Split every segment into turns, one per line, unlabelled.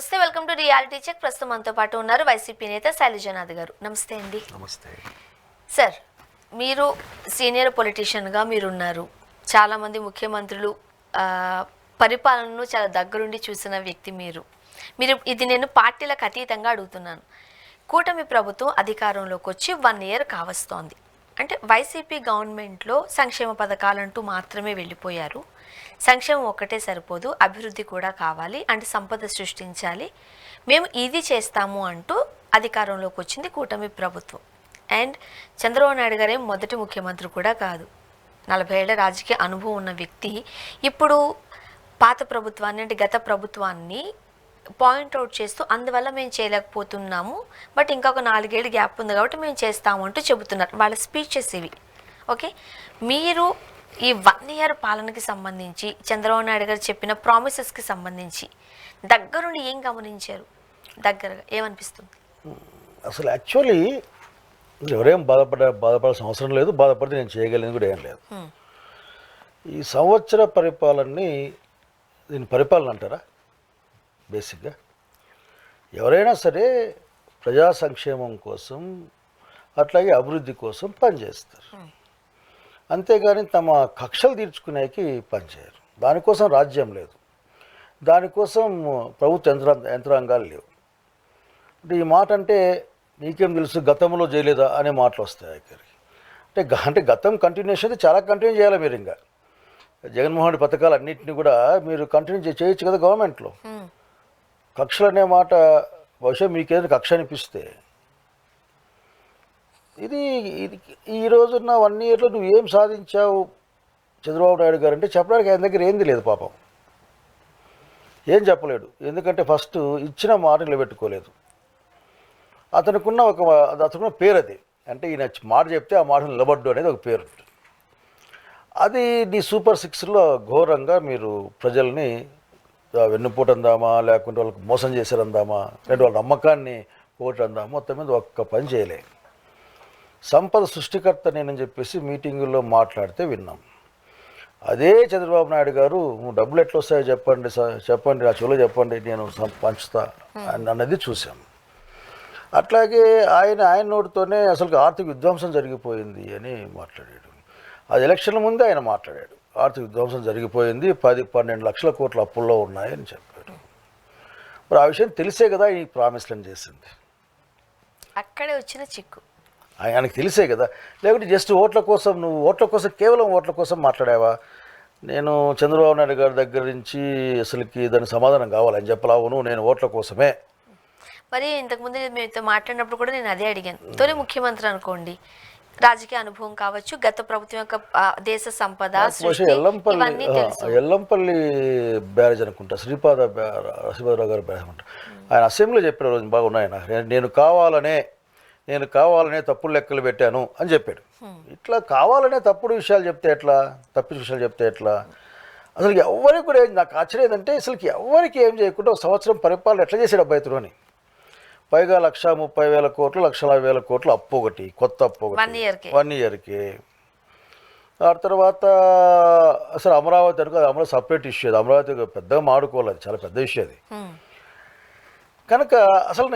నమస్తే, welcome to reality check. ప్రస్తుతం మనతో పాటు ఉన్నారు వైసీపీ నేత శైలజనాథ్ గారు. నమస్తే అండి.
నమస్తే
సార్, మీరు సీనియర్ పొలిటీషియన్గా మీరున్నారు. చాలామంది ముఖ్యమంత్రులు పరిపాలనను చాలా దగ్గరుండి చూసిన వ్యక్తి మీరు. ఇది నేను పార్టీలకు అతీతంగా అడుగుతున్నాను. కూటమి ప్రభుత్వం అధికారంలోకి వచ్చి 1 year కావస్తోంది. అంటే వైసీపీ గవర్నమెంట్లో సంక్షేమ పథకాలంటూ మాత్రమే వెళ్ళిపోయారు. సంక్షేమం ఒక్కటే సరిపోదు, అభివృద్ధి కూడా కావాలి, అంటే సంపద సృష్టించాలి, మేము ఇది చేస్తాము అంటూ అధికారంలోకి వచ్చింది కూటమి ప్రభుత్వం. అండ్ చంద్రబాబు నాయుడు గారే మొదటి ముఖ్యమంత్రి కూడా కాదు. 40 ఏళ్ల రాజకీయ అనుభవం ఉన్న వ్యక్తి ఇప్పుడు పాత ప్రభుత్వాన్ని, అంటే గత ప్రభుత్వాన్ని పాయింట్అవుట్ చేస్తూ అందువల్ల మేము చేయలేకపోతున్నాము, బట్ ఇంకొక 4 ఏళ్ళు గ్యాప్ ఉంది కాబట్టి మేము చేస్తాము అంటూ చెబుతున్నారు. వాళ్ళ స్పీచెస్ ఇవి. ఓకే, మీరు ఈ 1 year పాలనకి సంబంధించి చంద్రబాబు నాయుడు గారు చెప్పిన ప్రామిసెస్కి సంబంధించి దగ్గరుండి ఏం గమనించారు? దగ్గరగా ఏమనిపిస్తుంది?
అసలు యాక్చువల్లీ ఎవరేం బాధపడాల్సిన అవసరం లేదు, బాధపడితే నేను చేయగలిగింది కూడా ఏం లేదు. ఈ సంవత్సర పరిపాలనని దీని పరిపాలన అంటారా? బేసిక్గా ఎవరైనా సరే ప్రజా సంక్షేమం కోసం అట్లాగే అభివృద్ధి కోసం పనిచేస్తారు, అంతేగాని తమ కక్షలు తీర్చుకునేకి పనిచేయరు. దానికోసం రాజ్యం లేదు, దానికోసం ప్రభుత్వ యంత్రాంగాలు లేవు. అంటే ఈ మాట అంటే నీకేం తెలుసు, గతంలో చేయలేదా అనే మాటలు వస్తాయి ఇక్కడికి. అంటే గతం కంటిన్యూషన్ అయితే చాలా కంటిన్యూ చేయాలి మీరు. ఇంకా జగన్మోహన్ రెడ్డి పథకాలు అన్నింటినీ కూడా మీరు కంటిన్యూ చేయొచ్చు కదా గవర్నమెంట్లో. కక్షలు అనే మాట బహుశా మీకేదైనా కక్ష అనిపిస్తే, ఇది ఈ రోజున్న 1 yearలో నువ్వు ఏం సాధించావు చంద్రబాబు నాయుడు గారు అంటే చెప్పడానికి ఆయన దగ్గర ఏంది లేదు. పాపం ఏం చెప్పలేడు, ఎందుకంటే ఫస్ట్ ఇచ్చిన మాట నిలబెట్టుకోలేదు. అతనుకున్న పేరు అది. అంటే ఈయన మాట చెప్తే ఆ మాట నిలబడ్డు అనేది ఒక పేరు. అది నీ సూపర్ 6లో ఘోరంగా మీరు ప్రజల్ని వెన్నుపోటందామా, లేకుంటే వాళ్ళకి మోసం చేశారందామా, లేదంటే వాళ్ళ నమ్మకాన్ని పోగొట్టందామా, మొత్తం మీద ఒక్క పని చేయలే. సంపద సృష్టికర్త నేనని చెప్పేసి మీటింగుల్లో మాట్లాడితే విన్నాం. అదే చంద్రబాబు నాయుడు గారు నువ్వు డబ్బులు ఎట్లా వస్తాయో చెప్పండి నా చెవులో చెప్పండి, నేను పంచుతా అన్నది చూసాం. అట్లాగే ఆయన నోటితోనే అసలు ఆర్థిక విధ్వంసం జరిగిపోయింది అని మాట్లాడాడు. అది ఎలక్షన్ల ముందే ఆయన మాట్లాడాడు, ఆర్థిక విధ్వంసం జరిగిపోయింది, 10-12 లక్షల కోట్ల అప్పుల్లో ఉన్నాయని చెప్పాడు. మరి ఆ విషయం తెలిసే కదా ఈ ప్రామిస్లను చేసింది.
అక్కడే వచ్చిన చిక్కు
ఆయనకు తెలిసే కదా. లేకుంటే జస్ట్ కేవలం ఓట్ల కోసం మాట్లాడావా? నేను చంద్రబాబు నాయుడు గారి దగ్గర నుంచి అసలుకి దాని సమాధానం కావాలని చెప్పలావును, నేను ఓట్ల కోసమే.
మరి ఇంతకుముందు మీతో మాట్లాడినప్పుడు కూడా నేను అదే అడిగాను. తొలి ముఖ్యమంత్రి అనుకోండి, రాజకీయ అనుభవం కావచ్చు, గత ప్రభుత్వం యొక్క దేశ సంపద,
ఎల్లంపల్లి బ్యారేజ్ అనుకుంటా, శ్రీపాదరావు గారి బ్యారేజ్ అనుకుంటా, ఆయన అసెంబ్లీలో చెప్పిన రోజు బాగున్నాయి. నేను కావాలనే తప్పుడు లెక్కలు పెట్టాను అని చెప్పాడు. ఇట్లా కావాలనే తప్పుడు విషయాలు చెప్తే ఎట్లా, తప్పిన విషయాలు చెప్తే ఎట్లా? అసలు ఎవరికి కూడా నాకు ఆశ్చర్యం ఏంటంటే అసలుకి ఎవరికి ఏం చేయకుండా ఒక సంవత్సరం పరిపాలన ఎట్లా చేసాడు అబ్బాయితులు అని. పైగా 1,30,000 కోట్లు 1,40,000 కోట్లు అప్పు ఒకటి, కొత్త అప్పు ఒకటి 1 yearకి. ఆ తర్వాత అసలు అమరావతి అనుకో, అది సపరేట్ ఇష్యూ. అది అమరావతి పెద్దగా మాడుకోవాలి, అది చాలా పెద్ద ఇష్యూ అది. కనుక అసలు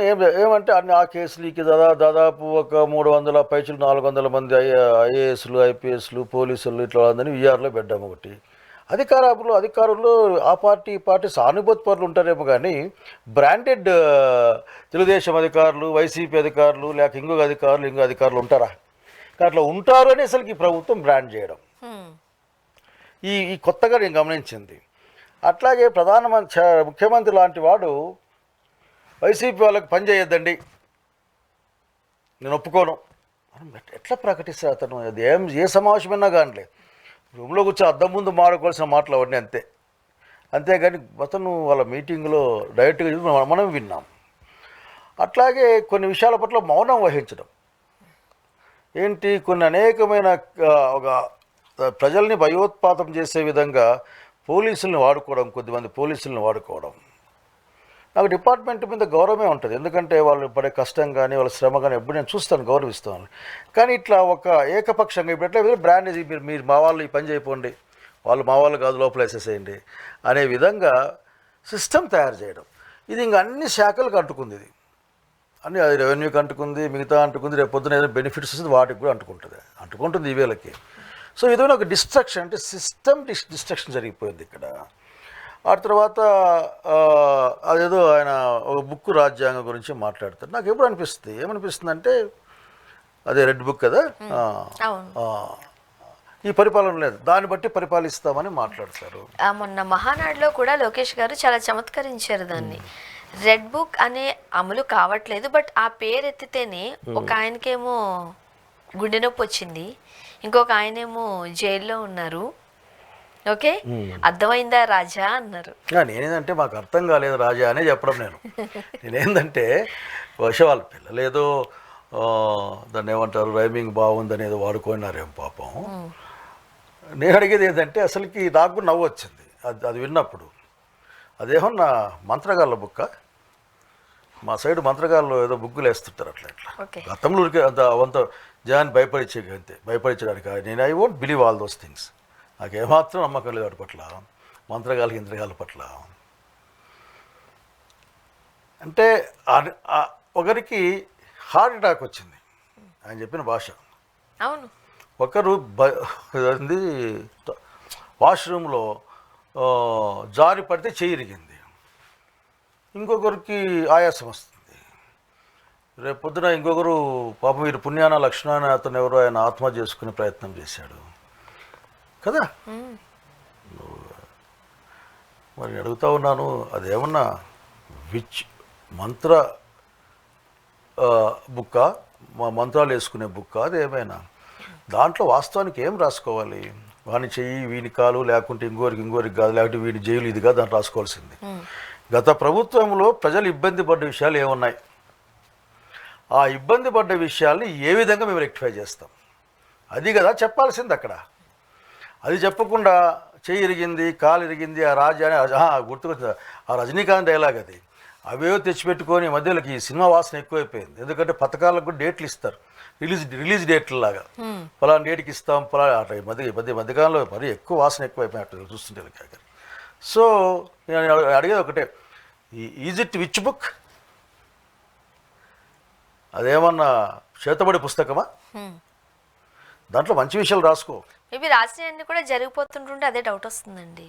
ఏమంటే ఆ కేసులకి దాదాపు ఒక 300 పైచులు 400 మంది ఐఏఎస్లు ఐపీఎస్లు పోలీసులు ఇట్లా అందరినీ విఆర్లో పెట్టాము. ఒకటి అధికారులు ఆ పార్టీ ఈ పార్టీ సానుభూతి పరులు ఉంటారేమో, కానీ బ్రాండెడ్ తెలుగుదేశం అధికారులు, వైసీపీ అధికారులు, లేక ఇంకో అధికారులు ఉంటారా? అట్లా ఉంటారు అని అసలుకి ఈ ప్రభుత్వం బ్రాండ్ చేయడం ఈ కొత్తగా నేను గమనించింది. అట్లాగే ముఖ్యమంత్రి లాంటి వాడు వైసీపీ వాళ్ళకి పని చేయొద్దండి, నేను ఒప్పుకోను ఎట్లా ప్రకటిస్తారు అతను? అది ఏ సమావేశమైనా కానీ రూమ్లో కూర్చొని అద్దం ముందు మాడుకోవాల్సిన మాటలు అవన్నీ అంతేగాని అతను వాళ్ళ మీటింగ్లో డైరెక్ట్గా మనం విన్నాం. అట్లాగే కొన్ని విషయాల పట్ల మౌనం వహించడం ఏంటి, కొన్ని అనేకమైన ఒక ప్రజల్ని భయోత్పాతం చేసే విధంగా పోలీసుల్ని వాడుకోవడం, కొద్దిమంది పోలీసుల్ని వాడుకోవడం. నాకు డిపార్ట్మెంట్ మీద గౌరవమే ఉంటుంది, ఎందుకంటే వాళ్ళు పడే కష్టం కానీ వాళ్ళ శ్రమ కానీ ఎప్పుడు నేను చూస్తాను, గౌరవిస్తాను. కానీ ఇట్లా ఒక ఏకపక్షంగా ఇప్పుడు ఎట్లా బ్రాండ్ ఇది, మీరు మా వాళ్ళు ఈ పని చేయకండి, వాళ్ళు మా వాళ్ళు కాదు లోపల వేసేసేయండి అనే విధంగా సిస్టమ్ తయారు చేయడం. ఇది ఇంక అన్ని శాఖలకు అంటుకుంది. ఇది అన్ని అది రెవెన్యూకి అంటుకుంది, మిగతా అంటుకుంది, రేపు పొద్దున ఏదైనా బెనిఫిట్స్ వస్తుంది వాటికి కూడా అంటుకుంటుంది ఈ వేళకి. సో ఇదేమైనా ఒక డిస్ట్రక్షన్, అంటే సిస్టమ్ డిస్ట్రక్షన్ జరిగిపోయింది ఇక్కడ. ఆ తర్వాత అదేదో ఆయన ఒక బుక్ రాజ్యాంగం గురించి మాట్లాడతారు. నాకు ఎప్పుడు అనిపిస్తుంది, ఏమనిపిస్తుంది అంటే అదే రెడ్ బుక్ కదా, ఈ పరిపాలన లేదు, దాన్ని బట్టి పరిపాలిస్తామని మాట్లాడతారు.
మొన్న మహానాడులో కూడా లోకేష్ గారు చాలా చమత్కరించారు దాన్ని. రెడ్ బుక్ అనే అమలు కావట్లేదు, బట్ ఆ పేరు ఎత్తితేనే ఒక ఆయనకేమో గుండె నొప్పి వచ్చింది, ఇంకొక ఆయనేమో జైల్లో ఉన్నారు. ఓకే, అర్థమైందా రాజా అన్నారు.
నేనేందంటే మాకు అర్థం కాలేదు రాజా అనే చెప్పడం. నేనేందంటే బహుశా వాళ్ళ పిల్లలు ఏదో దాన్ని ఏమంటారు రైమింగ్ బాగుందని ఏదో వాడుకున్నారేం పాపం. నేను అడిగేది ఏంటంటే అసలుకి నాకు కూడా నవ్వు వచ్చింది అది విన్నప్పుడు. అదేమన్నా మంత్రగాళ్ళ బుక్క, మా సైడ్ మంత్రగాళ్ళు ఏదో బుక్కులు వేస్తుంటారు అట్లా గతంలో అంత జనాన్ని భయపడించడానికి నేను I won't believe all those things. నాకు ఏమాత్రం నమ్మకం లేదు వాటి పట్ల, మంత్రగాళ్ళ ఇంద్రగాళ్ళ పట్ల. అంటే ఒకరికి హార్ట్ అటాక్ వచ్చింది ఆయన చెప్పిన భాష.
అవును,
ఒకరు వాష్రూమ్లో జారి పడితే చెయ్యి ఇరిగింది, ఇంకొకరికి ఆయాసం వస్తుంది. రేపు పొద్దున ఇంకొకరు పాపం వీరు పుణ్యాన లక్ష్మణ అతను ఎవరో ఆయన ఆత్మహత్య చేసుకునే ప్రయత్నం చేశాడు కదా. మరి అడుగుతా ఉన్నాను, అదేమన్నా మంత్ర బుక్క, మంత్రాలు వేసుకునే బుక్క అదేమైనా? దాంట్లో వాస్తవానికి ఏం రాసుకోవాలి? వాని చెయ్యి వీని కాలు, లేకుంటే ఇంకోరికి కాదు, లేకుంటే వీడి జైలు ఇది కాదు, దాంట్లో రాసుకోవాల్సింది. గత ప్రభుత్వంలో ప్రజలు ఇబ్బంది పడ్డ విషయాలు ఏమున్నాయి, ఆ ఇబ్బంది పడ్డ విషయాల్ని ఏ విధంగా మేము రెక్టిఫై చేస్తాం, అది కదా చెప్పాల్సింది అక్కడ. అది చెప్పకుండా చెయ్యి ఇరిగింది, కాలు ఇరిగింది, ఆ రాజా అని గుర్తుకొచ్చింది ఆ రజనీకాంత్ డైలాగ్ అది. అవేవో తెచ్చిపెట్టుకొని మధ్యలోకి ఈ సినిమా వాసన ఎక్కువైపోయింది. ఎందుకంటే పథకాలకు కూడా డేట్లు ఇస్తారు, రిలీజ్ డేట్లు లాగా, పలానా డేట్కి ఇస్తాం పలానా. అట్లా మధ్యకాలంలో మరీ ఎక్కువ వాసన ఎక్కువైపోయినట్టు చూస్తుంటే. సో నేను అడిగేది ఒకటే, ఈజ్ ఇట్ విచ్ బుక్? అదేమన్నా చేతబడి పుస్తకమా? దాంట్లో మంచి విషయాలు రాసుకో.
మేబీ రాసినవన్నీ కూడా జరిగిపోతుంటుంటే అదే డౌట్ వస్తుందండి.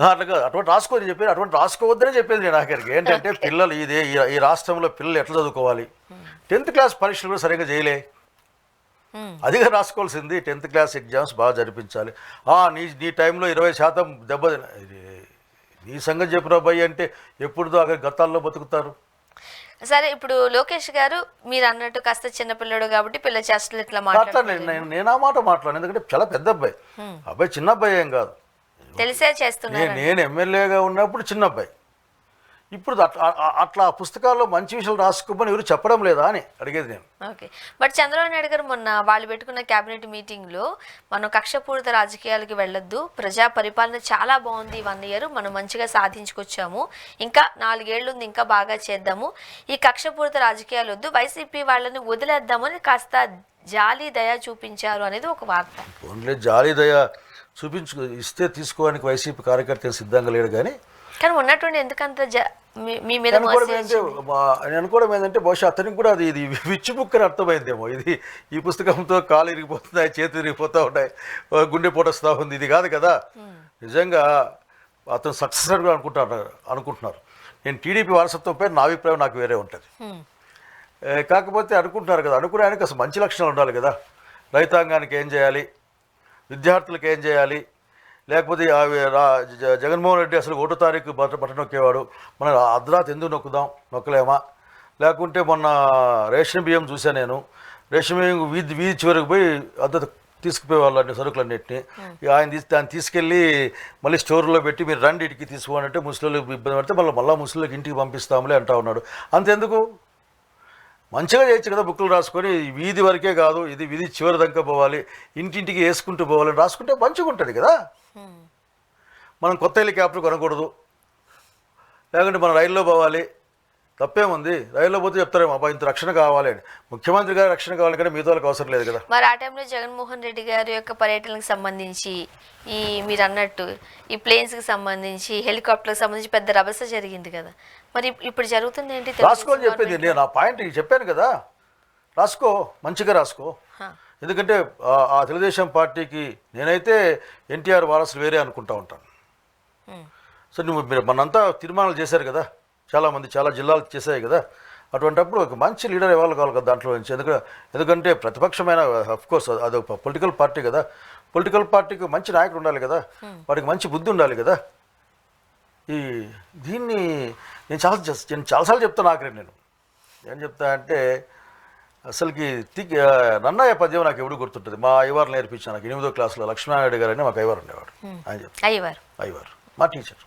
అట్లా కాదు, అటువంటి రాసుకోని చెప్పేది, అటువంటి రాసుకోవద్దనే చెప్పేది నేను ఆఖరికి. ఏంటంటే పిల్లలు ఈ రాష్ట్రంలో పిల్లలు ఎట్లా చదువుకోవాలి, 10th క్లాస్ పరీక్షలు కూడా సరిగ్గా చేయలే, అదిగా రాసుకోవాల్సింది. 10th క్లాస్ ఎగ్జామ్స్ బాగా జరిపించాలి. నీ టైంలో 20% దెబ్బ, నీ సంగతి చెప్పిన అబ్బాయి అంటే ఎప్పుడుదో అక్కడ గతాల్లో బతుకుతారు.
సరే, ఇప్పుడు లోకేష్ గారు మీరు అన్నట్టు కాస్త చిన్నపిల్లడు కాబట్టి పిల్ల చేష్టలు ఇట్లా
మాట్లాడలేదు. నేను ఆ మాట మాట్లాడను, ఎందుకంటే చాలా పెద్ద అబ్బాయి, అబ్బాయి చిన్న అబ్బాయి ఏం కాదు,
తెలిసే చేస్తున్నారు.
నేను ఎమ్మెల్యేగా ఉన్నప్పుడు చిన్న అబ్బాయి. ఇప్పుడు అట్లా పుస్తకాల్లో మంచి విషయాలు రాసుకోమని ఎవరు చెప్పడం లేదా అని అడిగేది నేను.
ఓకే, బట్ చంద్రబాబు నాయుడు గారు మొన్న వాళ్ళు పెట్టుకున్న క్యాబినెట్ మీటింగ్లో మనం కక్షపూరిత రాజకీయాలకి వెళ్ళొద్దు, ప్రజా పరిపాలన చాలా బాగుంది, 1 year మనం మంచిగా సాధించుకొచ్చాము, ఇంకా 4 ఏళ్ళు ఉంది, ఇంకా బాగా చేద్దాము, ఈ కక్షపూరిత రాజకీయాలు వద్దు, వైసీపీ వాళ్ళని వదిలేద్దామని కాస్త జాలి దయ చూపించారు అనేది ఒక వార్త.
ఓన్లీ జాలి దయ ఇస్తే తీసుకోవడానికి వైసీపీ కార్యకర్తలు సిద్ధంగా లేడు. కానీ
ఉన్నటువంటి ఎందుకంత మీ మీద
నేను అనుకోవడం ఏంటంటే బహుశా అతనికి కూడా ఇది విచ్ బుక్ అని అర్థమైందేమో. ఈ పుస్తకంతో కాలు ఇరిగిపోతున్నాయి, చేతులు ఇరిగిపోతూ ఉంటాయి, గుండె పొటొస్తూ ఉంది, ఇది కాదు కదా. నిజంగా అతను సక్సెస్ అనుకుంటున్నారు. నేను టీడీపీ వారసత్వంపై నా అభిప్రాయం నాకు వేరే ఉంటుంది. కాకపోతే అనుకుంటున్నారు కదా, అనుకునేందుకు అసలు మంచి లక్షణాలు ఉండాలి కదా. రైతాంగానికి ఏం చేయాలి, విద్యార్థులకు ఏం చేయాలి, లేకపోతే జగన్మోహన్ రెడ్డి అసలు 1వ తారీఖు బట్ట నొక్కేవాడు, మనం అర్ధరాత్రి ఎందుకు నొక్కలేమా, లేకుంటే మొన్న రేషన్ బియ్యం చూశాను నేను, రేషన్ బియ్యం వీధి చివరికి పోయి అద్దె తీసుకుపోయేవాళ్ళు అన్ని సరుకులన్నింటినీ. దాన్ని తీసుకెళ్ళి మళ్ళీ స్టోర్లో పెట్టి మీరు రండి ఇంటికి తీసుకోవాలంటే ముసలికి ఇబ్బంది పడితే మళ్ళీ ముసలికి ఇంటికి పంపిస్తాములే అంటా ఉన్నాడు. అంతెందుకు, మంచిగా చేయొచ్చు కదా, బుక్కులు రాసుకొని వీధి వరకే కాదు, ఇది వీధి చివరి దాకా పోవాలి, ఇంటింటికి వేసుకుంటూ పోవాలని రాసుకుంటే మంచిగా ఉంటుంది కదా. మనం కొత్త హెలికాప్టర్ కొనకూడదు, లేకుంటే మనం రైల్లో పోవాలి, తప్పేముంది, రైల్లో పోతే చెప్తారేమో అబ్బా ఇంత రక్షణ కావాలి అని. ముఖ్యమంత్రి గారి రక్షణ కావాలి కానీ మిగతా వాళ్ళకి అవసరం లేదు కదా.
మరి ఆ టైంలో జగన్మోహన్ రెడ్డి గారి యొక్క పర్యటనకు సంబంధించి ఈ మీరు అన్నట్టు ఈ ప్లేన్స్కి సంబంధించి హెలికాప్టర్కి సంబంధించి పెద్ద రభస జరిగింది కదా, మరి ఇప్పుడు జరుగుతుంది ఏంటి?
రాసుకో అని చెప్పింది. నేను ఆ పాయింట్ చెప్పాను కదా, రాసుకో, మంచిగా రాసుకో. ఎందుకంటే ఆ తెలుగుదేశం పార్టీకి నేనైతే ఎన్టీఆర్ వారసులు వేరే అనుకుంటా ఉంటాను. సో మీరు మనంతా తీర్మానాలు చేశారు కదా, చాలామంది చాలా జిల్లాలు చేశాయి కదా, అటువంటిప్పుడు ఒక మంచి లీడర్ ఇవ్వాలి కావాలి కదా దాంట్లో నుంచి. ఎందుకంటే ప్రతిపక్షమైన అఫ్కోర్స్ అది ఒక పొలిటికల్ పార్టీ కదా, పొలిటికల్ పార్టీకి మంచి నాయకుడు ఉండాలి కదా, వాడికి మంచి బుద్ధి ఉండాలి కదా. దీన్ని నేను చాలాసార్లు చెప్తాను. ఆఖరి నేను ఏం చెప్తా అంటే అసలుకి నన్నయ్య పద్యం నాకు ఎప్పుడు గుర్తుంటుంది. మా అయ్యవారు నేర్పించిన నాకు 8వ క్లాసులో లక్ష్మీనారాయణ గారు అని మాకు అయ్యవారు ఉండేవాడు. ఆయన చెప్తాను అయ్యవారు మా టీచర్,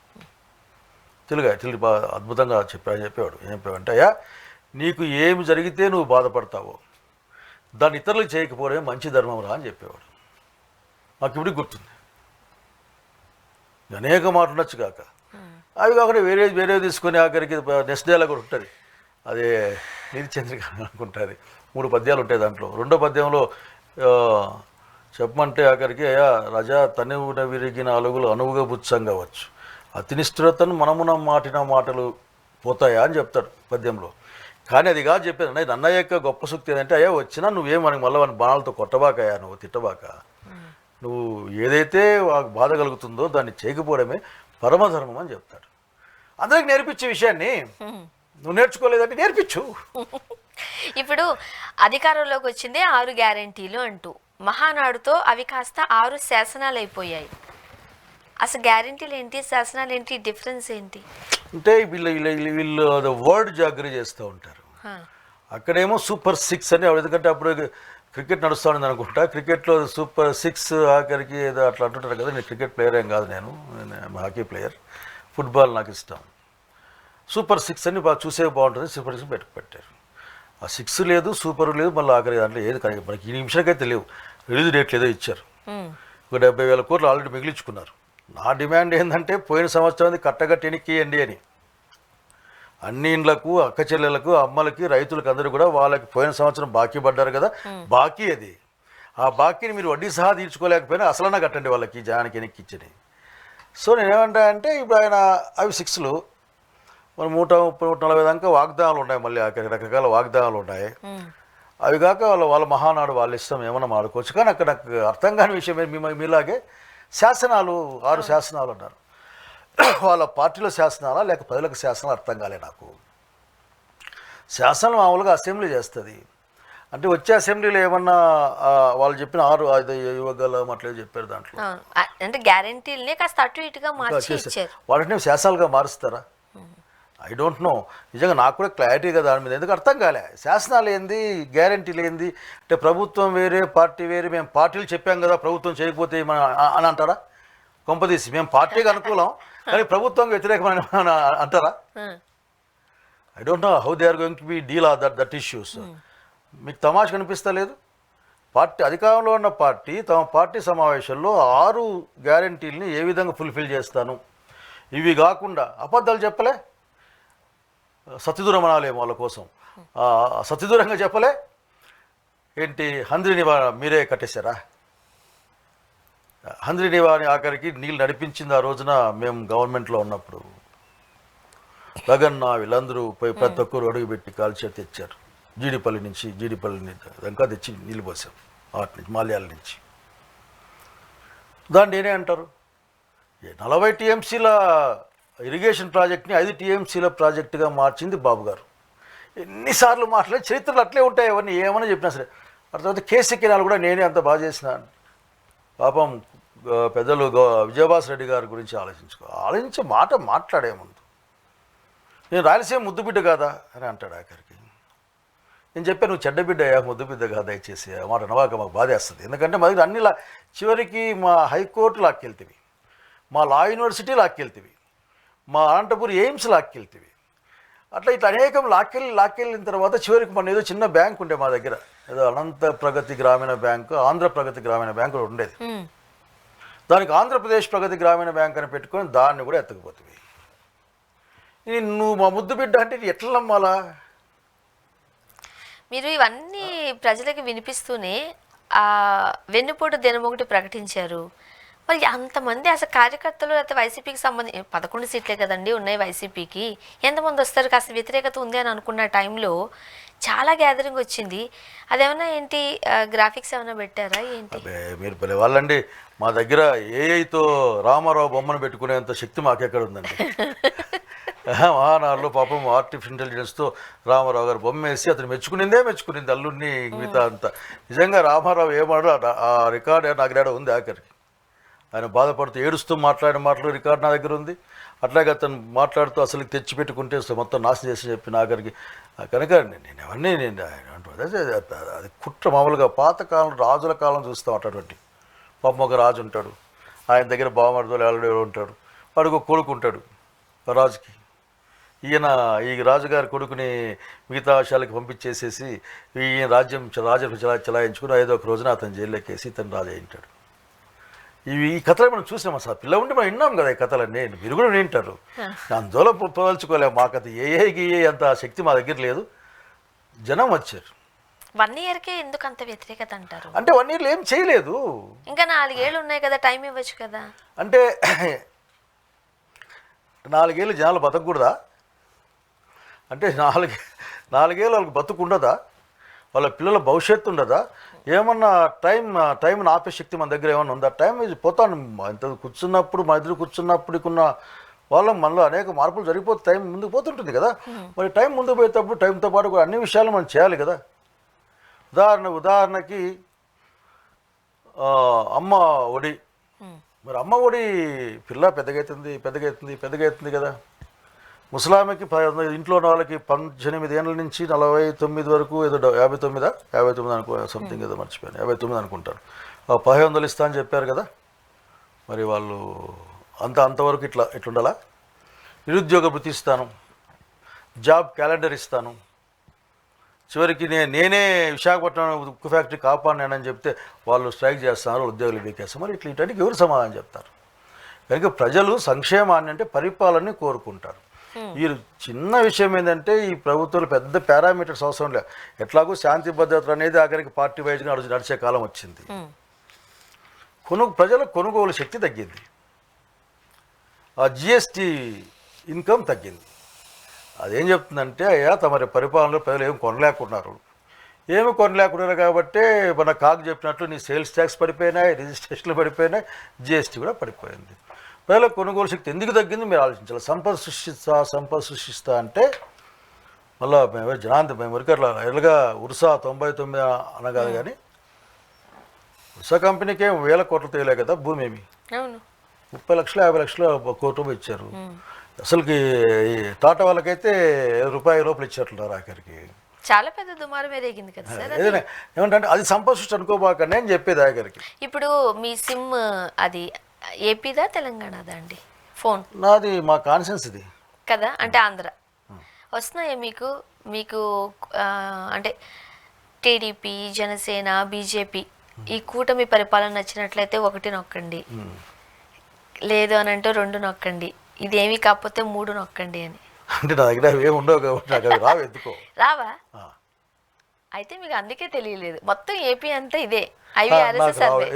తెలుగు బాగా అద్భుతంగా చెప్పేవాడు. ఏం చెప్పేవాడంటే, అయ్యా నీకు ఏమి జరిగితే నువ్వు బాధపడతావో దాన్ని ఇతరులకు చేయకపోవడమే మంచి ధర్మం రా అని చెప్పేవాడు. మాకు ఇప్పుడు గుర్తుంది. అనేక మాటలు ఉండొచ్చు కాక అవి కాకుండా వేరే తీసుకొని ఆఖరికి నెక్స్ట్ డేలా కూడా ఉంటుంది. అదే నీతి చంద్రిక అనుకుంటుంది. 3 పద్యాలు ఉంటాయి దాంట్లో. 2వ పద్యంలో చెప్పమంటే ఆఖరికి అయ్యా రజా తనువున విరిగిన అలుగులు అనువుగా బుచ్చంగా వచ్చు, అతినిష్ఠురతను మనమున మాటిన మాటలు పోతాయా అని చెప్తాడు పద్యంలో. కానీ అది కాదు చెప్పేది. నన్నయ్య యొక్క గొప్ప సూక్తి ఏంటంటే, అయ్యా వచ్చినా నువ్వేం మనకి మళ్ళీ వాని బాణాలతో కొట్టబాకయ్యా, నువ్వు తిట్టబాక, నువ్వు ఏదైతే బాధ కలుగుతుందో దాన్ని చేయకపోవడమే పరమధర్మం అని చెప్తాడు. అందరికి నేర్పించే విషయాన్ని నువ్వు నేర్చుకోలేదంటే నేర్పించు.
ఇప్పుడు అధికారంలోకి వచ్చిందే 6 గ్యారెంటీలు అంటూ, మహానాడుతో అవి కాస్త 6 శాసనాలు అయిపోయాయి. అసలు గ్యారెంటీలు ఏంటి, శాసనాలు ఏంటి, డిఫరెన్స్ ఏంటి?
అంటే వీళ్ళు వర్డ్ జాగ్రత్త చేస్తూ ఉంటారు. అక్కడేమో సూపర్ 6 అని, ఎందుకంటే అప్పుడు క్రికెట్ నడుస్తూ ఉంది అనుకుంటా, క్రికెట్లో సూపర్ 6 ఆఖరికి ఏదో అట్లా అంటుంటారు కదా. నేను క్రికెట్ ప్లేయర్ ఏం కాదు, నేను హాకీ ప్లేయర్, ఫుట్బాల్ నాకు ఇష్టం. సూపర్ 6 అని బాగా చూసే బాగుంటుంది, సూపర్ 6 పెట్టారు. ఆ 6 లేదు, సూపర్ లేదు, మళ్ళీ ఆఖరి దాంట్లో ఏది కానీ మనకి ఈ నిమిషానికైతే లేవు. రిలీజ్ డేట్లు ఏదో ఇచ్చారు. ఒక 70,000 కోట్లు ఆల్రెడీ మిగిలించుకున్నారు. నా డిమాండ్ ఏంటంటే పోయిన సంవత్సరం కట్టగట్టి ఎన్నికియండి అని. అన్ని ఇండ్లకు, అక్క చెల్లెలకు, అమ్మలకి, రైతులకు అందరూ కూడా వాళ్ళకి పోయిన సంవత్సరం బాకీ పడ్డారు కదా, బాకీ అది. ఆ బాకీని మీరు వడ్డీ సహా తీర్చుకోలేకపోయినా అసలన్నా కట్టండి వాళ్ళకి, జనానికి వెనక్కి ఇచ్చని. సో నేనేమంటా అంటే ఇప్పుడు ఆయన అవి 6లు మరి 130-140 దాకా వాగ్దానాలు ఉన్నాయి. మళ్ళీ రకరకాల వాగ్దానాలు ఉన్నాయి. అవి కాక వాళ్ళ మహానాడు వాళ్ళ ఇష్టం ఏమన్నా మాడుకోవచ్చు. కానీ అక్కడ నాకు అర్థం కాని విషయం మీలాగే శాసనాలు 6 శాసనాలు అన్నారు. వాళ్ళ పార్టీలో శాసనాలా లేక ప్రజలకు శాసనాలు అర్థం కాలే నాకు. శాసనం మామూలుగా అసెంబ్లీ చేస్తుంది. అంటే వచ్చే అసెంబ్లీలో ఏమన్నా వాళ్ళు చెప్పిన 6 యువగలం అట్లే చెప్పారు దాంట్లో.
అంటే గ్యారెంటీలనే కాస్త అటు ఇటుగా మార్చి ఇచ్చారు.
వాటిని శాసనాలుగా మారుస్తారా? I don't know. నిజంగా నాకు కూడా క్లారిటీగా దాని మీద ఎందుకు అర్థం కాలే. శాసనాలు ఏంది, గ్యారెంటీలు ఏంది అంటే ప్రభుత్వం వేరే పార్టీ వేరే, మేము పార్టీలు చెప్పాం కదా ప్రభుత్వం చేయకపోతే అని అంటారా? కొంపదీసి మేము పార్టీకి అనుకూలం కానీ ప్రభుత్వం వ్యతిరేకమైన అంటారా? I don't know how they are going to be deal that issues. మీకు తమాష కనిపిస్తా లేదు? పార్టీ అధికారంలో ఉన్న పార్టీ తమ పార్టీ సమావేశంలో 6 గ్యారెంటీలని ఏ విధంగా ఫుల్ఫిల్ చేస్తాను, ఇవి కాకుండా అబద్ధాలు చెప్పలే. సత్యదూరమనాలే వాళ్ళ కోసం, సత్యదూరంగా చెప్పలే. ఏంటి హంద్రి నివారణ మీరే కట్టేశారా? హంద్రి నివారణ ఆఖరికి నీళ్ళు నడిపించింది ఆ రోజున మేము గవర్నమెంట్లో ఉన్నప్పుడు. గగన్న వీళ్ళందరూ పోయి ప్రతి ఒక్కరు అడుగుపెట్టి కాల్చి తెచ్చారు. జీడిపల్లి ఇంకా తెచ్చి నీళ్ళు పోసాం వాటి నుంచి, మాల్యాల నుంచి. దాన్ని నేనే అంటారు 40 టీఎంసీల ఇరిగేషన్ ప్రాజెక్ట్ని 5 టీఎంసీల ప్రాజెక్టుగా మార్చింది బాబు గారు. ఎన్నిసార్లు మాట్లాడి చరిత్రలు అట్లే ఉంటాయి. అవన్నీ ఏమన్నా చెప్పినా సరే. ఆ తర్వాత కేసీ కెనాల్ కూడా నేనే అంత బాగా చేసిన. పాపం పెద్దలు విజయభాస్ రెడ్డి గారి గురించి ఆలోచించి మాట్లాడే ముందు నేను రాయలసీమ ముద్దు బిడ్డ కాదా అని అంటాడు ఆఖరికి. నేను చెప్పాను నువ్వు చెడ్డ బిడ్డ అయ్యా, ముద్దు బిడ్డ కాదా, దయచేసి మాట నవాక మాకు బాధేస్తుంది. ఎందుకంటే మాది అన్ని చివరికి మా హైకోర్టు లాక్కెళ్తేవి, మా లా యూనివర్సిటీ లాక్కెళ్తేవి, మా అనంతపూర్ ఎయిమ్స్ లాక్కెళ్తేవి, అట్లా ఇట్లా అనేకం లాక్కెళ్ళిన తర్వాత చివరికి మన ఏదో చిన్న బ్యాంక్ ఉండే మా దగ్గర, ఏదో అనంత ప్రగతి గ్రామీణ బ్యాంకు, ఆంధ్ర ప్రగతి గ్రామీణ బ్యాంకు ఉండేది. దానికి ఆంధ్రప్రదేశ్ ప్రగతి గ్రామీణ బ్యాంక్ అని పెట్టుకొని దాన్ని కూడా ఎత్తకపోతుంది. నువ్వు మా ముద్దు బిడ్డ అంటే ఎట్లా నమ్మాలా?
మీరు ఇవన్నీ ప్రజలకు వినిపిస్తూనే వెన్నుపోటు దినం ఒకటి ప్రకటించారు. మరి అంతమంది అసలు కార్యకర్తలు లేకపోతే వైసీపీకి సంబంధించి 11 సీట్లే కదండి ఉన్నాయి వైసీపీకి, ఎంతమంది వస్తారు? కాస్త వ్యతిరేకత ఉంది అని అనుకున్న టైంలో చాలా గ్యాదరింగ్ వచ్చింది. అదేమన్నా ఏంటి గ్రాఫిక్స్ ఏమైనా పెట్టారా ఏంటి?
మీరు పలే వాళ్ళండి. మా దగ్గర ఏఐతో రామారావు బొమ్మను పెట్టుకునేంత శక్తి మాకెక్కడ ఉందండి. మహానాడులో పాపం ఆర్టిఫిషియల్ ఇంటెలిజెన్స్తో రామారావు గారు బొమ్మ వేసి అతను మెచ్చుకునింది అల్లుడిని మిగతా అంతా. నిజంగా రామారావు ఏమాడో ఆ రికార్డు నాకు ఏడా ఉంది. ఆఖరికి ఆయన బాధపడుతూ ఏడుస్తూ మాట్లాడిన మాటలు రికార్డు నా దగ్గర ఉంది. అట్లాగే అతను మాట్లాడుతూ అసలు తెచ్చిపెట్టుకుంటే మొత్తం నాశనం చేసి చెప్పి ఆఖరికి. కనుక నేను ఎవరిని అది కుట్ర. మామూలుగా పాతకాలం రాజుల కాలం చూస్తాం అటువంటి. పాపం ఒక రాజు ఉంటాడు, ఆయన దగ్గర బావమరుదులు ఎవరు ఉంటాడు, వాడికి కొడుకు ఉంటాడు రాజుకి. ఈ రాజుగారి కొడుకుని మిగతా విషయాలకి పంపించేసేసి ఈయన రాజ్యం చలాయించుకుని 5వ రోజున అతను జైల్లోకేసి ఇతను రాజు అయింటాడు. ఈ కథలు మనం చూసినాం. అసలు పిల్ల ఉండి మనం విన్నాం కదా ఈ కథలన్నీ. మీరు కూడా వింటారు. అందులో పోల్చుకోలేము. మా కథ ఏ అంత శక్తి మా దగ్గర లేదు. జనం వచ్చారు.
1 ఇయర్కే ఎందుకు అంత వ్యతిరేకత అంటారు?
అంటే 1 ఇయర్లో ఏం చేయలేదు.
ఇంకా 4 ఏళ్ళు ఉన్నాయి కదా, టైం ఇవ్వచ్చు కదా.
అంటే 4 ఏళ్ళు జనాలు బతకూడదా? అంటే 4 ఏళ్ళు వాళ్ళకి బతుకుండదా? వాళ్ళ పిల్లల భవిష్యత్తు ఉండదా? ఏమన్నా టైంని ఆపే శక్తి మన దగ్గర ఏమన్నా ఉందా? టైం పోతాను. ఇంత కూర్చున్నప్పుడు మా ఇద్దరు కూర్చున్నప్పుడుకున్న వాళ్ళ మనలో అనేక మార్పులు జరిగిపోతే టైం ముందుకు పోతుంటుంది కదా. మరి టైం ముందుకు పోయేటప్పుడు టైంతో పాటు కూడా అన్ని విషయాలు మనం చేయాలి కదా. ఉదాహరణకి అమ్మ ఒడి. మరి అమ్మ ఒడి పిల్ల పెద్దగవుతుంది కదా. ముసలామెకి ఇంట్లో ఉన్న వాళ్ళకి 18 ఏళ్ళ నుంచి 49 వరకు ఏదో 59 అనుకో సంథింగ్ ఏదో మర్చిపోయాను, 59 అనుకుంటాను. 1500 ఇస్తా అని చెప్పారు కదా. మరి వాళ్ళు అంతవరకు ఇట్లుండాలా? నిరుద్యోగ వృత్తి ఇస్తాను, జాబ్ క్యాలెండర్ ఇస్తాను, చివరికి నేనే విశాఖపట్నం ఉక్కు ఫ్యాక్టరీ కాపాడినానని చెప్తే వాళ్ళు స్ట్రైక్ చేస్తున్నారు, ఉద్యోగులు బీకేస్తారు. మరి ఇట్లాంటికి ఎవరు సమాధానం చెప్తారు? కనుక ప్రజలు సంక్షేమాన్ని అంటే పరిపాలనని కోరుకుంటారు. ఈ చిన్న విషయం ఏంటంటే ఈ ప్రభుత్వాలు పెద్ద పారామీటర్స్ అవసరం లేదు. ఎట్లాగో శాంతి భద్రతలు అనేది ఆఖరికి పార్టీ వైజ్గా నడిచే కాలం వచ్చింది. ప్రజల కొనుగోలు శక్తి తగ్గింది. ఆ జిఎస్టీ ఇన్కమ్ తగ్గింది. అదేం చెప్తుందంటే అయ్యా తమరి పరిపాలనలో ప్రజలు ఏమి కొనలేకున్నారు కాబట్టి మన కాకు చెప్పినట్లు నీ సేల్స్ ట్యాక్స్ పడిపోయినాయి, రిజిస్ట్రేషన్లు పడిపోయినాయి, జిఎస్టీ కూడా పడిపోయింది. ప్రజల కొనుగోలు శక్తి ఎందుకు తగ్గింది మీరు ఆలోచించాలి. సంపద సృష్టిస్తా అంటే మళ్ళీ మేము వరకట్లా ఎలాగా ఉర్సా 99 అనగాదు కానీ ఉర్సా కంపెనీకి 1000 కోట్లు తేలే కదా భూమి. ఏమి 30 లక్షలు 50 లక్షలు కోట్లు ఇచ్చారు. అసలుకి టాటా వాళ్ళకైతే రూపాయి లోపల ఇచ్చేట్లున్నారు ఆఖరికి.
చాలా పెద్ద దుమారం ఎరిగింది కదా సార్.
ఏమంటే అది సంపద సృష్టి అనుకోబాక నేను చెప్పేది ఆఖరికి.
ఇప్పుడు మీ సిమ్ అది ఏపీదా తెలంగాణదా అండి? ఫోన్
నాది మా కాన్సెన్స్ ఇది
కదా, అంటే ఆంధ్ర. వస్తున్నాయా మీకు అంటే టీడీపీ, జనసేన, బీజేపీ ఈ కూటమి పరిపాలన నచ్చినట్లయితే 1 నొక్కండి, లేదు అని అంటే 2 నొక్కండి, ఇదేమి కాకపోతే 3 నొక్కండి అని.
అంటే నా దగ్గర ఏమి ఉండవు కాబట్టి నాకు అవి రావు. ఎందుకో రావా?
అయితే మీకు అందుకే తెలియలేదు. మొత్తం ఏపీ అంతా ఇదే.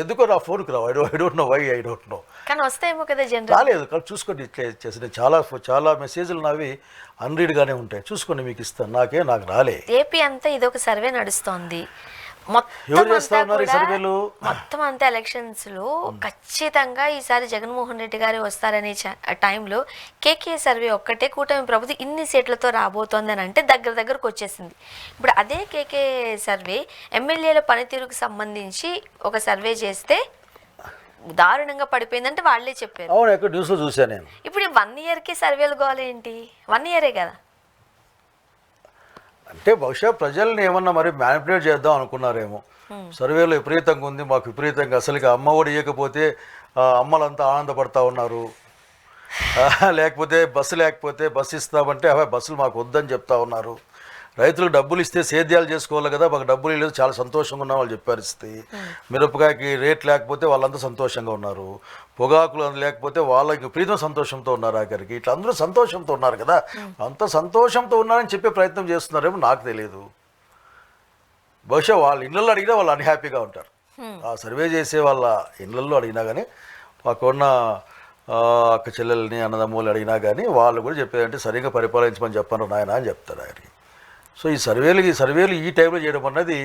ఎందుకో నా ఫోన్కి రావు. I don't no.
కానీ వస్తాయేమో కదా జనరల్.
రాలేదు కానీ చూసుకోండి. ఇట్లా చేసిన చాలా మెసేజ్లు నావి అన్రీడ్గానే ఉంటాయి. చూసుకోండి మీకు ఇస్తాను. నాకు రాలే.
ఏపీ అంతా ఇదొక సర్వే నడుస్తోంది. మొత్తం అంతా ఎలక్షన్స్ లో ఖచ్చితంగా ఈసారి జగన్మోహన్ రెడ్డి గారు వస్తారనే టైంలో కేకే సర్వే ఒక్కటే కూటమి ప్రభుత్వం ఇన్ని సీట్లతో రాబోతోంది అని అంటే దగ్గరకు వచ్చేసింది. ఇప్పుడు అదే కేకే సర్వే ఎమ్మెల్యేల పనితీరుకు సంబంధించి ఒక సర్వే చేస్తే దారుణంగా పడిపోయిందంటే వాళ్ళే చెప్పారు.
అవును, ఎక్కడ న్యూస్లో చూసాను నేను.
ఇప్పుడు 1 ఇయర్కి సర్వేలు గోలేంటి? 1 ఇయరే కదా.
అంటే బహుశా ప్రజల్ని ఏమన్నా మరి మ్యానిపులేట్ చేద్దాం అనుకున్నారేమో. సర్వేలో విపరీతంగా ఉంది, మాకు విపరీతంగా అసలుకి అమ్మ ఒడి ఇవ్వకపోతే అమ్మలంతా ఆనందపడతా ఉన్నారు, లేకపోతే బస్సు ఇస్తామంటే బస్సులు మాకు వద్దని చెప్తా ఉన్నారు. రైతులకు డబ్బులు ఇస్తే సేద్యాలు చేసుకోవాలి కదా, మాకు డబ్బులు లేదు చాలా సంతోషంగా ఉన్న వాళ్ళు చెప్పారు ఇస్తే. మిరపకాయకి రేట్ లేకపోతే వాళ్ళంతా సంతోషంగా ఉన్నారు, పొగాకులు లేకపోతే వాళ్ళకి విపరీతం సంతోషంతో ఉన్నారు ఆఖరికి. ఇట్లా అందరూ సంతోషంతో ఉన్నారు కదా, అంత సంతోషంతో ఉన్నారని చెప్పే ప్రయత్నం చేస్తున్నారేమో నాకు తెలియదు. బహుశా వాళ్ళ ఇళ్ళల్లో అడిగినా వాళ్ళు అన్హ్యాపీగా ఉంటారు. ఆ సర్వే చేసే వాళ్ళ ఇళ్ళల్లో అడిగినా కానీ, మాకున్న అక్క చెల్లెల్ని అన్నదమ్ములు అడిగినా కానీ వాళ్ళు కూడా చెప్పేదంటే సరిగ్గా పరిపాలించమని చెప్పను నాయన అని చెప్తారు ఆయనకి. సో ఈ సర్వేలు ఈ టైంలో చేయడం అన్నది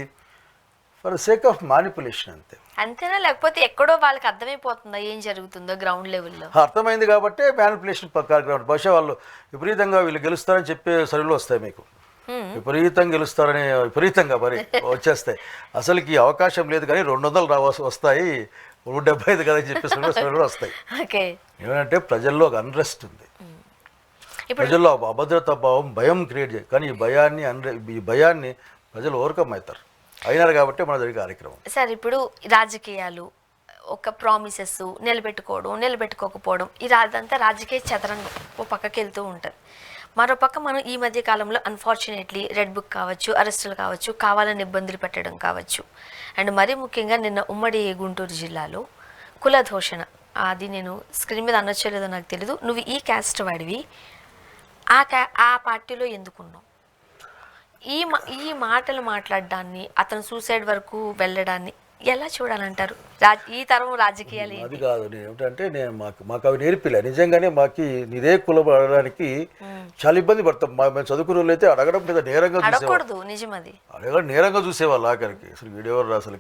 ఫర్ సేక్ ఆఫ్ మ్యానిపులేషన్ అంతే.
అంతేనా, లేకపోతే ఎక్కడో వాళ్ళకి అర్థమైపోతుందా ఏం జరుగుతుందో గ్రౌండ్ లెవెల్లో?
అర్థమైంది కాబట్టి మ్యానిపులేషన్ కార్యక్రమం. బహుశా వాళ్ళు విపరీతంగా వీళ్ళు గెలుస్తారని చెప్పే సర్వేలు వస్తాయి మీకు, విపరీతంగా మరి వచ్చేస్తాయి. అసలుకి అవకాశం లేదు కానీ 200 వస్తాయి, 175 కదా అని చెప్పేసి సర్వేలు వస్తాయి. ఏమంటే ప్రజల్లో ఒక అన్రెస్ట్ ఉంది, ప్రజల్లో అభద్రతా భావం, భయం క్రియేట్ చేయాలి. కానీ ఈ భయాన్ని ప్రజలు ఓవర్కమ్ అవుతారు, అయినారు కాబట్టి మన జరిగే కార్యక్రమం.
సార్ ఇప్పుడు రాజకీయాలు ఒక ప్రామిసెస్ నిలబెట్టుకోకపోవడం ఇదంతా రాజకీయ చదరంగం ఓ పక్కకి వెళ్తూ ఉంటుంది. మరోపక్క మనం ఈ మధ్య కాలంలో అన్ఫార్చునేట్లీ రెడ్ బుక్ కావచ్చు, అరెస్టులు కావచ్చు, కావాలని ఇబ్బందులు పెట్టడం కావచ్చు, అండ్ మరీ ముఖ్యంగా నిన్న ఉమ్మడి గుంటూరు జిల్లాలో కుల దూషణ, అది నేను స్క్రీన్ మీద అనొచ్చో లేదో నాకు తెలీదు, నువ్వు ఈ క్యాస్ట్ వాడివి ఆ పార్టీలో ఎందుకున్నావు, ఈ మాటలు మాట్లాడడాన్ని, అతను సూసైడ్ వరకు వెళ్ళడాన్ని ఎలా చూడాలంటారు? ఈ తరం రాజకీయాలు
అది కాదు. నేను ఏమిటంటే మాకు అవి నేర్పిలే. నిజంగానే మాకు ఇదే కులం అడగడానికి చాలా ఇబ్బంది పడతాం. మేము చదువుకునే వాళ్ళు అయితే అడగడం మీద నేరంగా చూసేవాళ్ళు ఆఖరికి. అసలు వీడెవరు అసలు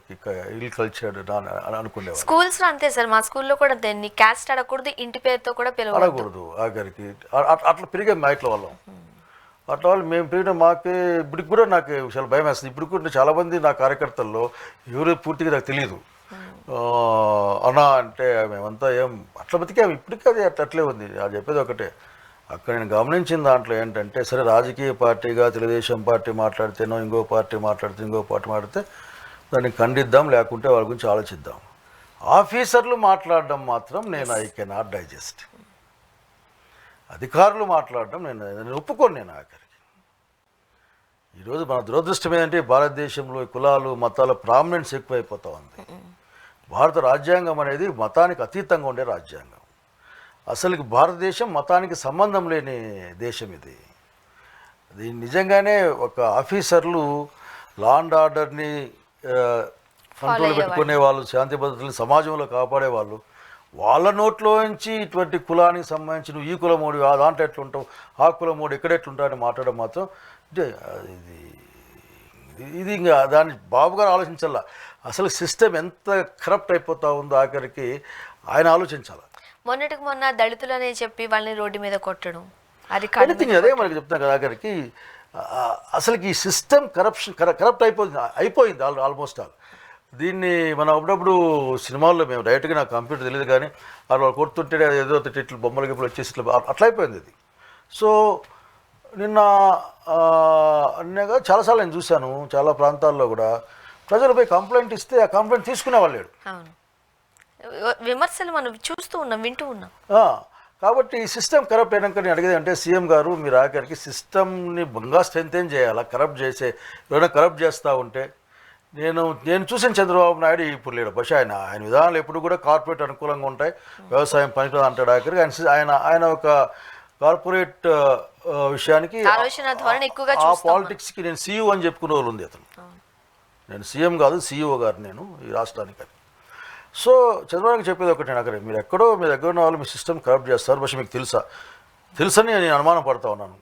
ఇల్లు కల్చర్ అని అనుకునేవాళ్ళు.
స్కూల్స్ లో అంతే సార్, మా స్కూల్లో కూడా నీ క్యాస్ట్ అడగకూడదు, ఇంటి పేరుతో కూడా
అడగకూడదు ఆఖరికి. అట్లా పెరిగాం మా ఇంట్లో వాళ్ళం. అట్లా వాళ్ళు మేము పెరిగిన మాకే ఇప్పటికి కూడా నాకు చాలా భయం వేస్తుంది. ఇప్పుడు కూడా చాలామంది నా కార్యకర్తల్లో ఎవరు పూర్తిగా నాకు తెలియదు. అన్నా అంటే మేమంతా ఏం అట్లా బతికాము. ఇప్పటికీ అది అట్లే ఉంది. అది చెప్పేది ఒకటే, అక్కడ నేను గమనించిన దాంట్లో ఏంటంటే, సరే రాజకీయ పార్టీగా తెలుగుదేశం పార్టీ మాట్లాడితేనో ఇంకో పార్టీ మాట్లాడితే దాన్ని ఖండిద్దాం, లేకుంటే వాళ్ళ గురించి ఆలోచిద్దాం. ఆఫీసర్లు మాట్లాడడం మాత్రం ఐ కెనాట్ డైజెస్ట్. అధికారులు మాట్లాడడం నేను ఒప్పుకోను. నేను ఆఖరికి ఈరోజు మన దురదృష్టం ఏంటంటే భారతదేశంలో కులాలు మతాల ప్రామినెన్స్ ఎక్కువైపోతూ ఉంది. భారత రాజ్యాంగం అనేది మతానికి అతీతంగా ఉండే రాజ్యాంగం. అసలుకి భారతదేశం మతానికి సంబంధం లేని దేశం ఇది. నిజంగానే ఒక ఆఫీసర్లు లా అండ్ ఆర్డర్ని కంట్రోల్ పెట్టుకునే వాళ్ళు, శాంతి భద్రతలు సమాజంలో కాపాడే వాళ్ళు, వాళ్ళ నోట్లోంచి ఇటువంటి కులానికి సంబంధించి నువ్వు ఈ కులమోడు ఆ దాంట్లో ఎట్లుంటావు, ఆ కులమోడు ఎక్కడెట్లుంటావు అని మాట్లాడడం మాత్రం ఇది ఇంకా దాన్ని బాబు గారు ఆలోచించాల. అసలు సిస్టమ్ ఎంత కరప్ట్ అయిపోతా ఉందో ఆఖరికి ఆయన ఆలోచించాలి.
మొన్నటికి మొన్న దళితులనే చెప్పి వాళ్ళని రోడ్డు మీద కొట్టడం, అది
అదే మనకి చెప్తాం కదా ఆఖరికి. అసలుకి ఈ సిస్టమ్ కరప్ట్ అయిపోయింది ఆల్మోస్ట్ ఆల్. దీన్ని మనం అప్పుడప్పుడు సినిమాల్లో మేము డైరెక్ట్గా నాకు కంప్యూటర్ తెలియదు కానీ వాళ్ళు కొడుతుంటే ఏదో ఇట్లు బొమ్మలకి ఇప్పుడు వచ్చేసి అట్లా అయిపోయింది ఇది. సో నిన్న అన్నగా చాలాసార్లు నేను చూశాను, చాలా ప్రాంతాల్లో కూడా ప్రజలు పోయి కంప్లైంట్ ఇస్తే ఆ కంప్లైంట్ తీసుకునేవాళ్ళు లేడు.
విమర్శలు మనం చూస్తూ ఉన్నాం, వింటూ ఉన్నాం.
కాబట్టి ఈ సిస్టమ్ కరప్ట్ అయినాక నేను అడిగేది అంటే, సీఎం గారు మీరు ఆఖరికి సిస్టమ్ని బాగా స్ట్రెంథెన్ చేయాలా. కరప్ట్ ఎవరైనా కరప్ట్ చేస్తూ ఉంటే నేను చూసిన చంద్రబాబు నాయుడు ఇప్పుడు లేడు. బహుశా ఆయన విధానాలు ఎప్పుడు కూడా కార్పొరేట్ అనుకూలంగా ఉంటాయి, వ్యవసాయం పనికిరాదు అంటాడు ఆఖరికి. ఆయన ఒక కార్పొరేట్ విషయానికి ఆ పాలిటిక్స్కి నేను సీఈఓ అని చెప్పుకునే వాళ్ళు ఉంది అతను. నేను సీఎం కాదు, సీఈఓ గారు నేను ఈ రాష్ట్రానికి. సో చంద్రబాబుకి చెప్పేది ఒకటి, నేను అక్కడ మీరు ఎక్కడో మీ దగ్గర ఉన్న వాళ్ళు మీ సిస్టమ్ కరప్ట్ చేస్తారు, బహుశా మీకు తెలుసని నేను అనుమానం పడతా ఉన్నాను.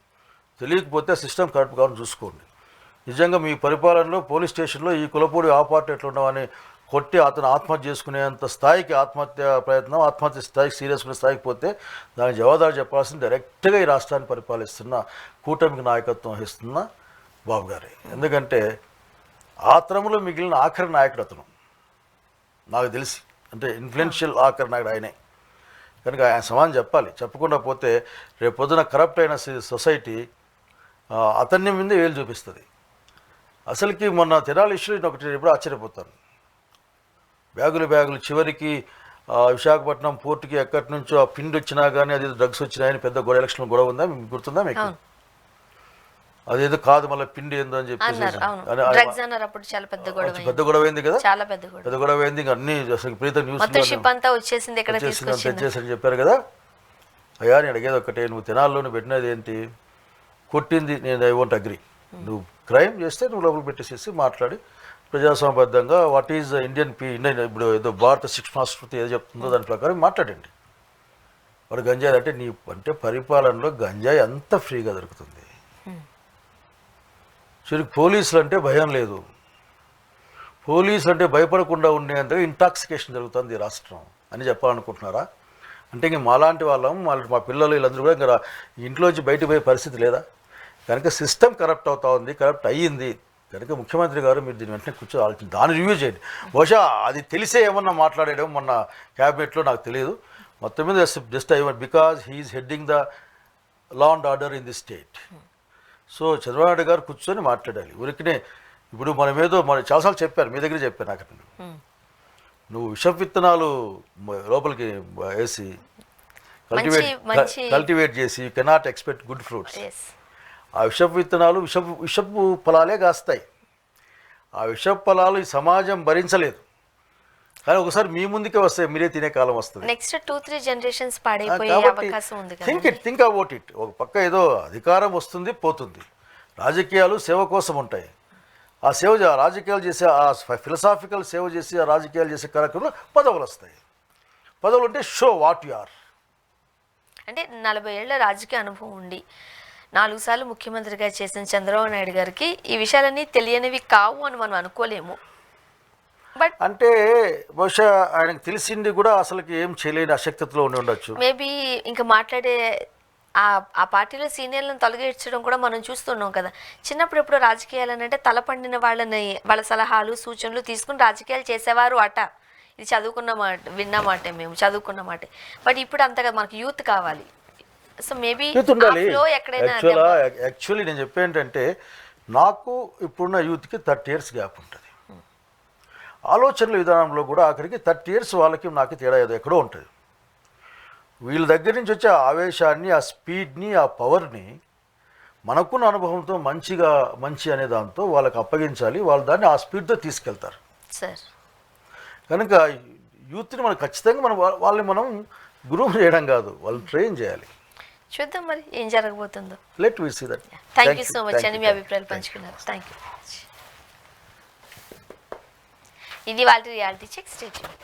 తెలియకపోతే సిస్టమ్ కరప్ట్ కావాలని చూసుకోండి. నిజంగా మీ పరిపాలనలో పోలీస్ స్టేషన్లో ఈ కులపూడి ఆ పార్టీ ఎట్లున్నామని కొట్టి అతను ఆత్మహత్య చేసుకునేంత స్థాయికి ఆత్మహత్య స్థాయికి సీరియస్గా స్థాయికి పోతే దానికి జవాబారు చెప్పాల్సింది డైరెక్ట్గా ఈ రాష్ట్రాన్ని పరిపాలిస్తున్న కూటమికి నాయకత్వం వహిస్తున్న బాబు గారే. ఎందుకంటే ఆ తరంలో మిగిలిన ఆఖరి నాయకుడు అతను నాకు తెలిసి, అంటే ఇన్ఫ్లుయెన్షియల్ ఆఖరి నాయకుడు ఆయనే. కనుక ఆయన సమానం చెప్పాలి. చెప్పకుండా పోతే రేపు పొద్దున కరప్ట్ అయిన సొసైటీ అతన్ని ముందే వేలు చూపిస్తుంది. అసలుకి మొన్న తెనాలి ఇష్యూ ఒకటి ఎప్పుడు ఆశ్చర్యపోతాను. బ్యాగులు చివరికి విశాఖపట్నం పోర్టుకి ఎక్కడి నుంచో ఆ పిండి వచ్చినా కానీ అది డ్రగ్స్ వచ్చినాయని పెద్ద ఎలక్షన్ గొడవ ఉందా, మీకు గుర్తుందా? మీకు అదేదో కాదు మళ్ళీ పిండి ఏందో అని చెప్పేసి
అన్నారు. అవును, డ్రగ్స్ అన్నారు. అప్పుడు చాలా పెద్ద గొడవ అయింది.
పెద్ద గొడవ అయింది కదా,
చాలా పెద్ద గొడవ.
పెద్ద గొడవ అయింది. ఇంకా అన్ని అసలు విపరీత న్యూస్
మొత్తం షిప్ అంతా వచ్చేసింది, ఎక్కడ తీసుకొచ్చింది
తెచ్చేసని చెప్పారు కదా. అయ్యా నేను అడిగేది ఒకటే, నువ్వు తినాల్లోనే పెట్టినది ఏంటి, కొట్టింది నేను ఐ వోంట్ అగ్రీ. నువ్వు క్రైమ్ చేస్తే నువ్వు లోపల పెట్టేసేసి మాట్లాడి ప్రజాస్వామ్యబద్ధంగా వాట్ ఈజ్ ఇండియన్ ఇప్పుడు ఏదో భారత శిక్షణాస్మృతి ఏదో చెప్తుందో దాని ప్రకారం మాట్లాడండి. వాడు గంజాయి అంటే నీ అంటే పరిపాలనలో గంజాయి అంత ఫ్రీగా దొరుకుతుంది. చిరికి పోలీసులు అంటే భయం లేదు, పోలీసులు అంటే భయపడకుండా ఉండేంతగా ఇంటాక్సికేషన్ జరుగుతుంది ఈ రాష్ట్రం అని చెప్పాలనుకుంటున్నారా? అంటే ఇంక మాలాంటి వాళ్ళం మా పిల్లలు వీళ్ళందరూ కూడా ఇంకా ఇంట్లోంచి బయటకు పోయే పరిస్థితి లేదా? కనుక సిస్టమ్ కరప్ట్ అవుతా ఉంది, కరప్ట్ అయ్యింది కనుక ముఖ్యమంత్రి గారు మీరు దీని వెంటనే కూర్చొని ఆలోచించి దాన్ని రివ్యూ చేయండి. బహుశా అది తెలిసే ఏమన్నా మాట్లాడేయడం మొన్న క్యాబినెట్లో నాకు తెలియదు. మొత్తం మీద just because he's heading the law and order in the state. So Chandrababu Naidu garu కూర్చొని మాట్లాడాలి. ఊరికినే ఇప్పుడు మనమేదో చాలాసార్లు చెప్పారు, మీ దగ్గర చెప్పాను నాకు, నువ్వు విష విత్తనాలు లోపలికి వేసి కల్టివేట్ చేసి you cannot expect good fruits. ఆ విషపు విత్తనాలు విషపు ఫలాలే కాస్తాయి. ఆ విషపు ఫలాలు ఈ సమాజం భరించలేదు, కానీ ఒకసారి మీ ముందుకే వస్తాయి, మీరే తినే కాలం వస్తుంది.
నెక్స్ట్ 2-3 జనరేషన్స్ పాడైపోయే అవకాశం ఉంది కదా.
Think about it. ఒక పక్క ఏదో అధికారం వస్తుంది పోతుంది, రాజకీయాలు సేవ కోసం ఉంటాయి. ఆ సేవ రాజకీయాలు చేసే ఆ ఫిలసాఫికల్ సేవ చేసి ఆ రాజకీయాలు చేసే కార్యక్రమంలో పదవులు వస్తాయి. పదవులు అంటే షో వాట్ యు ఆర్.
అంటే 40 ఏళ్ల రాజకీయ అనుభవం ఉండి 4 సార్లు ముఖ్యమంత్రిగా చేసిన చంద్రబాబు నాయుడు గారికి ఈ విషయాలన్నీ తెలియనివి కావు అని మనం అనుకోలేము. బట్
అంటే బహుశా ఆయనకు తెలిసింది కూడా అసలుకి ఏం చేయలేని అశక్తిలో ఉండి ఉండొచ్చు.
మేబీ ఇంకా మాట్లాడే ఆ పార్టీలో సీనియర్లను తొలగించడం కూడా మనం చూస్తున్నాం కదా. చిన్నప్పుడు ఎప్పుడు రాజకీయాలు అంటే తలపండిన వాళ్ళ సలహాలు సూచనలు తీసుకుని రాజకీయాలు చేసేవారు అట. ఇది చదువుకున్న మాట, విన్న మాటే, మేము చదువుకున్న మాటే. బట్ ఇప్పుడు అంతగా మనకు యూత్ కావాలి. సో మేబీ ఎక్కడైనా
యాక్చువల్లీ నేను చెప్పేంటంటే నాకు ఇప్పుడున్న యూత్కి 30 years గ్యాప్ ఉంటుంది. ఆలోచనల విధానంలో కూడా ఆఖరికి 30 years వాళ్ళకి నాకు తేడా ఏదో ఎక్కడో ఉంటుంది. వీళ్ళ దగ్గర నుంచి వచ్చే ఆవేశాన్ని, ఆ స్పీడ్ని, ఆ పవర్ని మనకున్న అనుభవంతో మంచి అనే దాంతో వాళ్ళకి అప్పగించాలి. వాళ్ళు దాన్ని ఆ స్పీడ్తో తీసుకెళ్తారు
సార్.
కనుక యూత్ని మనం ఖచ్చితంగా వాళ్ళని మనం గ్రూమ్ చేయడం కాదు, వాళ్ళని ట్రైన్ చేయాలి.
చూద్దాం మరి ఏం జరగబోతుందో.
Let we see that.
Thank you so much అండి, మీ అభిప్రాయాలు పంచుకున్నారు. Thank you. ఇది వాళ్ళ రియాలిటీ చెక్. Stay tuned.